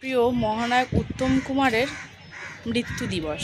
প্রিয় মহানায়ক উত্তম কুমারের মৃত্যু দিবস।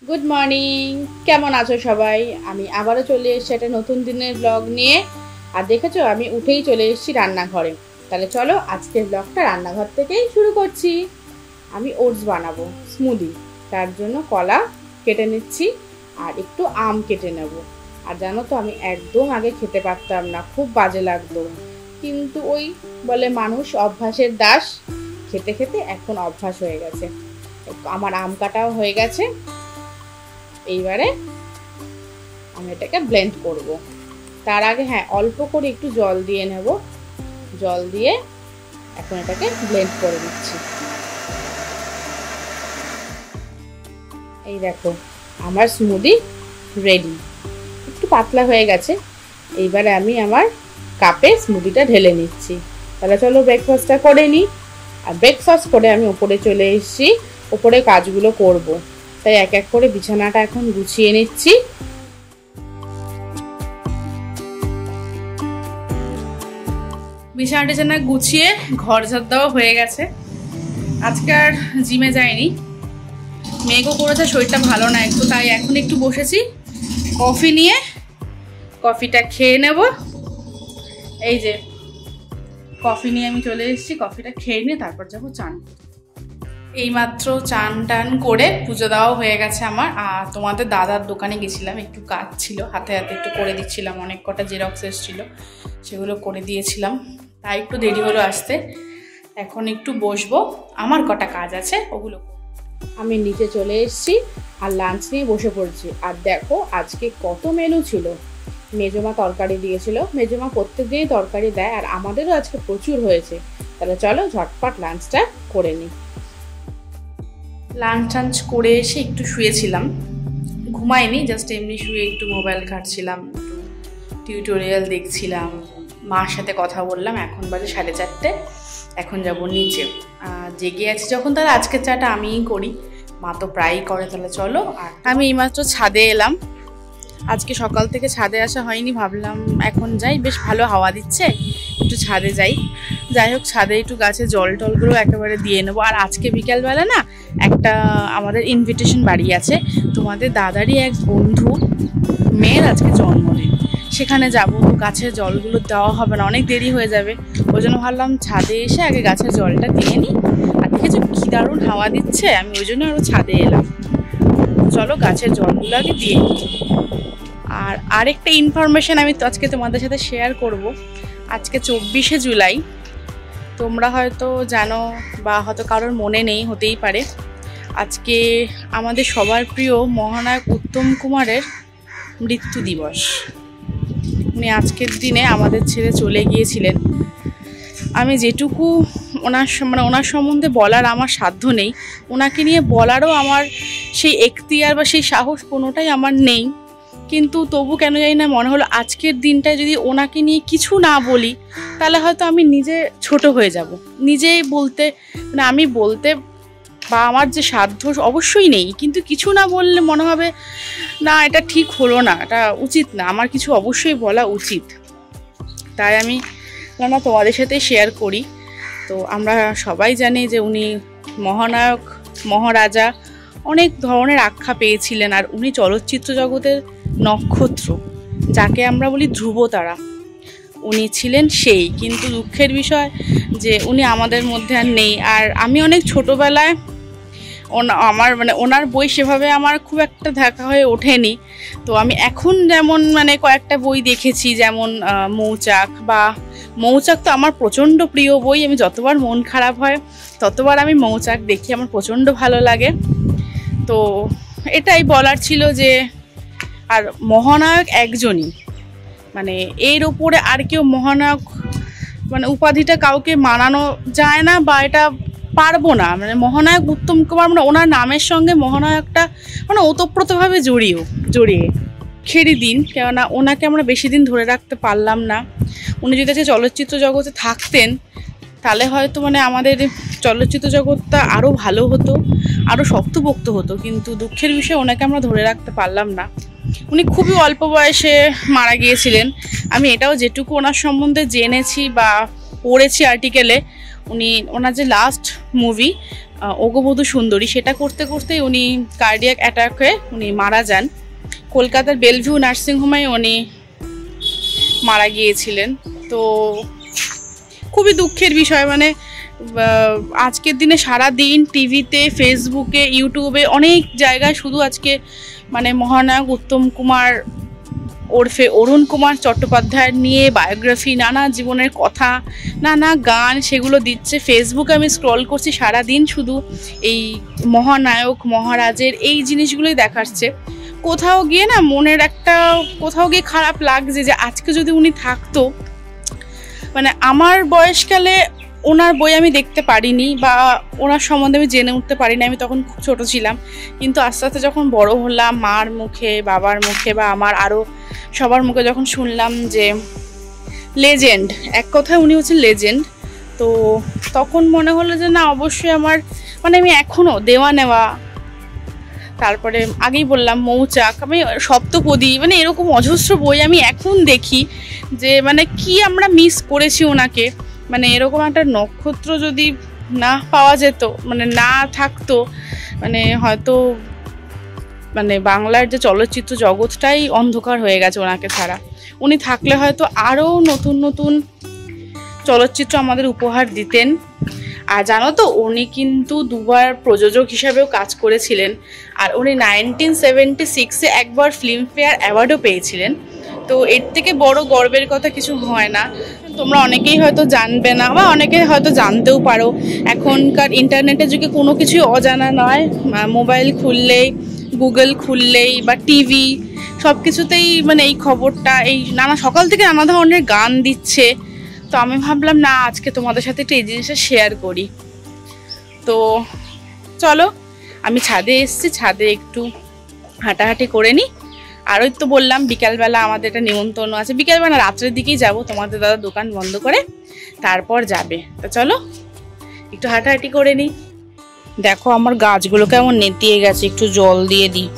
গুড মর্নিং, কেমন আছো সবাই? আমি আবারও চলে এসেছি একটা নতুন দিনের ব্লগ নিয়ে। আর দেখেছো আমি উঠেই চলে এসেছি রান্নাঘরে। তাহলে চলো আজকের ব্লগটা রান্নাঘর থেকেই শুরু করছি। আমি ওটস বানাবো স্মুদি, তার জন্য কলা কেটে নিচ্ছি আর একটু আম কেটে নেব। আর জানো তো আমি একদম আগে খেতে পারতাম না, খুব বাজে লাগতো, কিন্তু ওই বলে মানুষ অভ্যাসের দাস, খেতে খেতে এখন অভ্যাস হয়ে গেছে। আমার আম কাটাও হয়ে গেছে। এইবারে আমি এটাকে ব্লেন্ড করব। তার আগে অল্প করে একটু জল দিয়ে নেব। জল দিয়ে এখন এটাকে ব্লেন্ড করে দিচ্ছি। এই দেখো আমার স্মুদি রেডি, একটু পাতলা হয়ে গেছে। এইবারে আমি আমার কাপে স্মুদিটা ঢেলে নিচ্ছি। তাহলে চলো ব্রেকফাস্টটা করে নিই। আর ব্রেকফাস্ট করে আমি ওপরে চলে এসেছি, ওপরে কাজগুলো করব। তাই এক এক করে বিছানাটা এখন গুছিয়ে নিচ্ছি। বিছানা গুছিয়ে ঘর ঝাড় দেওয়া হয়ে গেছে। আজকে আর জিমে যাইনি, মেঘও করেছে, শরীরটা ভালো না একটু, তাই এখন একটু বসেছি কফি নিয়ে। কফিটা খেয়ে নেব। এই যে কফি নিয়ে আমি চলে এসেছি, কফিটা খেয়ে নিয়ে তারপর যাবো চান। এইমাত্র চান টান করে পুজো দেওয়া হয়ে গেছে আমার। আর তোমাদের দাদার দোকানে গেছিলাম, একটু কাজ ছিল, হাতে হাতে একটু করে দিচ্ছিলাম। অনেক কটা জেরক্স এসেছিলো, সেগুলো করে দিয়েছিলাম, তাই একটু দেরি হলো আসতে। এখন একটু বসবো, আমার কটা কাজ আছে ওগুলো। আমি নিচে চলে এসেছি আর লাঞ্চ নিয়ে বসে পড়ছি। আর দেখো আজকে কত মেনু ছিল। মেজমা তরকারি দিয়েছিল, মেজমা প্রত্যেক দিনই তরকারি দেয়, আর আমাদেরও আজকে প্রচুর হয়েছে। তাহলে চলো ঝটপট লাঞ্চটা করে নিই। লাঞ্চ টাঞ্চ করে এসে একটু শুয়েছিলাম, ঘুমাইনি, জাস্ট এমনি শুয়ে একটু মোবাইল ঘাঁটছিলাম, একটু টিউটোরিয়াল দেখছিলাম, মার সাথে কথা বললাম। এখন বাজে 4:30, এখন যাব নিচে। জেগে আছি যখন, তাহলে আজকের চাটা আমিই করি, মা তো প্রায়ই করে। তাহলে চলো। আর আমি এইমাত্র ছাদে এলাম, আজকে সকাল থেকে ছাদে আসা হয়নি, ভাবলাম এখন যাই, বেশ ভালো হাওয়া দিচ্ছে, একটু ছাদে যাই। যাই হোক, ছাদে একটু গাছে জল টলগুলো একেবারে দিয়ে নেবো। আর আজকে বিকালবেলা না একটা আমাদের ইনভিটেশন বাড়ি আছে, তোমাদের দাদারই এক বন্ধু মেয়ের আজকে জন্মদিন, সেখানে যাবো। গাছের জলগুলো দেওয়া হবে না, অনেক দেরি হয়ে যাবে, ওই জন্য ভাবলাম ছাদে এসে আগে গাছের জলটা দিয়ে নিই। আর দেখেছো কি দারুণ হাওয়া দিচ্ছে, আমি ওই জন্য আরও ছাদে এলাম। চলো গাছের জলগুলো আগে দিয়ে নিই। আর আরেকটা ইনফরমেশন আমি তো আজকে তোমাদের সাথে শেয়ার করব। আজকে 24শে জুলাই, তোমরা হয়তো জানো বা হয়তো কারোর মনে নেই, হতেই পারে। আজকে আমাদের সবার প্রিয় মহানায়ক উত্তম কুমারের মৃত্যু দিবস। উনি আজকের দিনে আমাদের ছেড়ে চলে গিয়েছিলেন। আমি যেটুকু ওনার সম্বন্ধে বলার আমার সাধ্য নেই, ওনাকে নিয়ে বলারও আমার সেই এখতিয়ার বা সেই সাহস কোনোটাই আমার নেই। কিন্তু তবু কেন জানি না মনে হলো আজকের দিনটায় যদি ওনাকে নিয়ে কিছু না বলি, তাহলে হয়তো আমি নিজে ছোট হয়ে যাব। নিজেই বলতে আমি বলতে বা আমার যে সাধ্য অবশ্যই নেই, কিন্তু কিছু না বললে মনে হবে না এটা ঠিক হলো না, এটা উচিত না, আমার কিছু অবশ্যই বলা উচিত। তাই আমি না তোমাদের সাথে শেয়ার করি। তো আমরা সবাই জানি যে উনি মহানায়ক, মহারাজা, অনেক ধরনের আখ্যা পেয়েছিলেন। আর উনি চলচ্চিত্র জগতের নক্ষত্র, যাকে আমরা বলি ধ্রুবতারা, উনি ছিলেন সেই। কিন্তু দুঃখের বিষয় যে উনি আমাদের মধ্যে আর নেই। আর আমি অনেক ছোটোবেলায় আমার ওনার বই সেভাবে আমার খুব একটা দেখা হয়ে ওঠেনি। তো আমি এখন যেমন কয়েকটা বই দেখেছি, যেমন মৌচাক তো আমার প্রচণ্ড প্রিয় বই। আমি যতবার মন খারাপ হয় ততবার আমি মৌচাক দেখি, আমার প্রচণ্ড ভালো লাগে। তো এটাই বলার ছিল যে আর মহানায়ক একজনই, এর ওপরে আর কেউ মহানায়ক উপাধিটা কাউকে মানানো যায় না, বা এটা পারবো না। মহানায়ক উত্তম কুমার ওনার নামের সঙ্গে মহানায়কটা ওতপ্রোতভাবে জড়িয়ে। দুঃখেরই দিন, কেননা ওনাকে আমরা বেশি দিন ধরে রাখতে পারলাম না। উনি যদি আজকে চলচ্চিত্র জগতে থাকতেন তাহলে হয়তো মানে আমাদের চলচ্চিত্র জগৎটা আরও ভালো হতো, আরও শক্তপোক্ত হতো, কিন্তু দুঃখের বিষয় ওনাকে আমরা ধরে রাখতে পারলাম না। উনি খুবই অল্প বয়সে মারা গিয়েছিলেন। আমি এটাও যেটুকু ওনার সম্বন্ধে জেনেছি বা পড়েছি আর্টিকেলে, ওনার যে লাস্ট মুভি অগবধূ সুন্দরী, সেটা করতে করতেই উনি কার্ডিয়াক অ্যাটাকে উনি মারা যান। কলকাতার বেলভিউ নার্সিংহোমে উনি মারা গিয়েছিলেন। তো খুবই দুঃখের বিষয়, মানে আজকের দিনে সারা দিন টিভিতে, ফেসবুকে, ইউটিউবে অনেক জায়গায় শুধু আজকে মানে মহানায়ক উত্তম কুমার ওরফে অরুণ কুমার চট্টোপাধ্যায়ের নিয়ে বায়োগ্রাফি, নানা জীবনের কথা, নানা গান, সেগুলো দিচ্ছে। ফেসবুকে আমি স্ক্রল করছি সারা দিন, শুধু এই মহানায়ক মহারাজের এই জিনিসগুলোই দেখাচ্ছে। কোথাও গিয়ে না মনের একটা কোথাও গিয়ে খারাপ লাগছে যে আজকে যদি উনি থাকতো, মানে আমার বয়সকালে ওনার বই আমি দেখতে পারিনি বা ওনার সম্বন্ধে আমি জেনে উঠতে পারিনি, আমি তখন খুব ছোটো ছিলাম। কিন্তু আস্তে আস্তে যখন বড় হলাম, মার মুখে, বাবার মুখে বা আমার আরও সবার মুখে যখন শুনলাম যে লেজেন্ড, এক কথায় উনি হচ্ছেন লেজেন্ড, তো তখন মনে হলো যে না, অবশ্যই আমার মানে আমি এখনও দেওয়া নেওয়া, তারপরে আগেই বললাম মৌচাক, আমি সপ্তপদী, মানে এরকম অজস্র বই আমি এখন দেখি যে মানে কি আমরা মিস করেছি ওনাকে। মানে এরকম একটা নক্ষত্র যদি না পাওয়া যেত, মানে না থাকতো, মানে হয়তো মানে বাংলার যে চলচ্চিত্র জগৎটাই অন্ধকার হয়ে গেছে ওনাকে ছাড়া। উনি থাকলে হয়তো আরও নতুন নতুন চলচ্চিত্র আমাদের উপহার দিতেন। আর জানো তো, উনি কিন্তু দুবার প্রযোজক হিসাবেও কাজ করেছিলেন, আর উনি 1976-এ একবার ফিল্মফেয়ার অ্যাওয়ার্ডও পেয়েছিলেন। তো এর থেকে বড় গর্বের কথা কিছু হয় না। তোমরা অনেকেই হয়তো জানবে না বা অনেকে হয়তো জানতেও পারো, এখনকার ইন্টারনেটের যুগে কোনো কিছুই অজানা নয়। মোবাইল খুললেই, গুগল খুললেই বা টিভি, সব কিছুতেই মানে এই খবরটা, এই নানা সকাল থেকে নানা ধরনের গান দিচ্ছে। তো আমি ভাবলাম না, আজকে তোমাদের সাথে একটু এই জিনিসটা শেয়ার করি। তো চলো, আমি ছাদে এসেছি, ছাদে একটু হাঁটাহাঁটি করে নিই। আর ওই তো বললাম বিকালবেলা আমাদের একটা নিমন্ত্রণ আছে, বিকালবেলা রাত্রের দিকেই যাব, তোমাদের দাদা দোকান বন্ধ করে তারপর যাবে। তো চলো একটু হাঁটাহাঁটি করে নিই। দেখো আমার গাছগুলো কেমন নেতিয়ে গেছে, একটু জল দিয়ে দিই।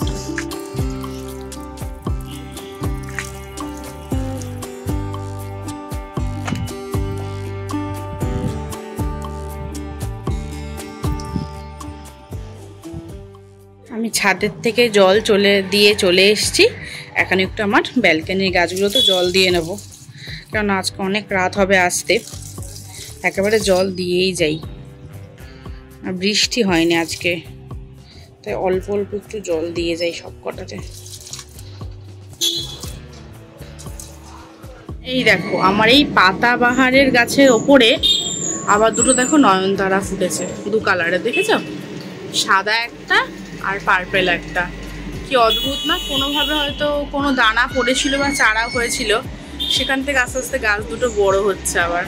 আমি ছাদের থেকে জল চলে এসেছি। এখন একটু আমার ব্যালকনির গাছগুলো তো জল দিয়ে নেব, কারণ আজকে অনেক রাত হবে আসতে, একেবারে জল দিয়েই যাই। আর বৃষ্টি হয়নি আজকে, তাই অল্প অল্প একটু জল দিয়ে যাই সব কটাতে। এই দেখো আমার এই পাতাবাহারের গাছের ওপরে আবার দুটো দেখো নয়নতারা ফুটেছে, দু কালারের, দেখেছো? সাদা একটা আর পার্পেল একটা। কি অদ্ভুত না, কোনোভাবে হয়তো কোনো দানা পড়েছিল বা চারা হয়েছিল, সেখান থেকে আস্তে আস্তে গাছ দুটো বড় হচ্ছে আবার।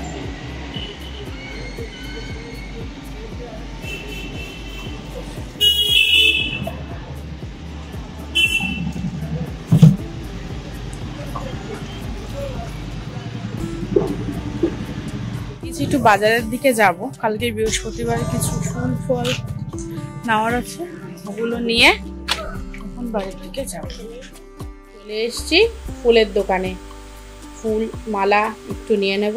একটু বাজারের দিকে যাব, কালকে বৃহস্পতিবার কিছু ফুল ফল নেওয়ার আছে, ওগুলো নিয়ে এখন বাড়ির দিকে যাব। চলে এসছি ফুলের দোকানে, ফুল মালা একটু নিয়ে নেব।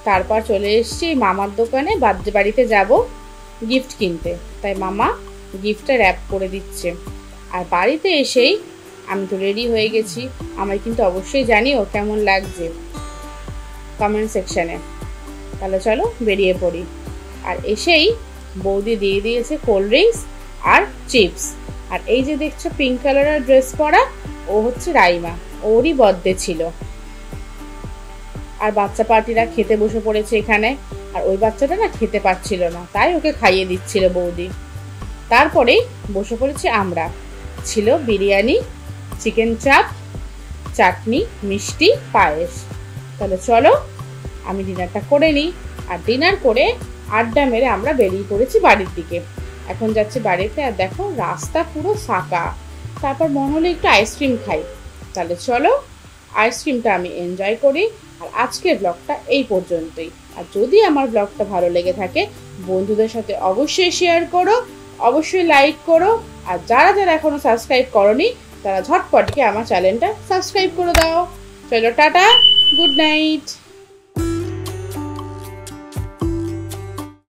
তারপর চলে এসছি মামার দোকানে, বাড়িতে যাব গিফট কিনতে, তাই মামা গিফটটা র্যাপ করে দিচ্ছে। আর বাড়িতে এসেই আমি তো রেডি হয়ে গেছি, আমায় কিন্তু অবশ্যই জানিও কেমন লাগছে কমেন্ট সেকশানে। তাহলে চলো বেরিয়ে পড়ি। আর এসেই বৌদি দিয়ে দিয়েছে কোল্ড ড্রিঙ্কস আর চিপস। আর এই যে দেখছো পিঙ্ক কালারের ড্রেস পরা, ও হচ্ছে রাইমা, ওরই বার্থডে ছিল। আর বাচ্চা পার্টিরা খেতে বসে পড়েছে এখানে, আর ওই বাচ্চাটা না খেতে পারছিল না, তাই ওকে খাইয়ে দিচ্ছিল বৌদি। তারপরেই বসে পড়েছি আমরা, ছিল বিরিয়ানি, চিকেন চাপ, চাটনি, মিষ্টি, পায়েস। তাহলে চলো আমি ডিনারটা করে নিই। আর ডিনার করে আড্ডা মেরে আমরা বেরিয়ে পড়েছি বাড়ির দিকে। এখন যাচ্ছি বাড়িতে, আর দেখো রাস্তা পুরো ফাঁকা। তারপর মনে হলো একটু আইসক্রিম খাই, তাহলে চলো আইসক্রিমটা আমি এনজয় করি। আর আজকের ব্লগটা এই পর্যন্তই। আর যদি আমার ব্লগটা ভালো লেগে থাকে বন্ধুদের সাথে অবশ্যই শেয়ার করো, অবশ্যই লাইক করো। আর যারা যারা এখনো সাবস্ক্রাইব করোনি তারা ঝটপটকে আমার চ্যানেলটা সাবস্ক্রাইব করে দাও। চলো টাটা, গুড নাইট।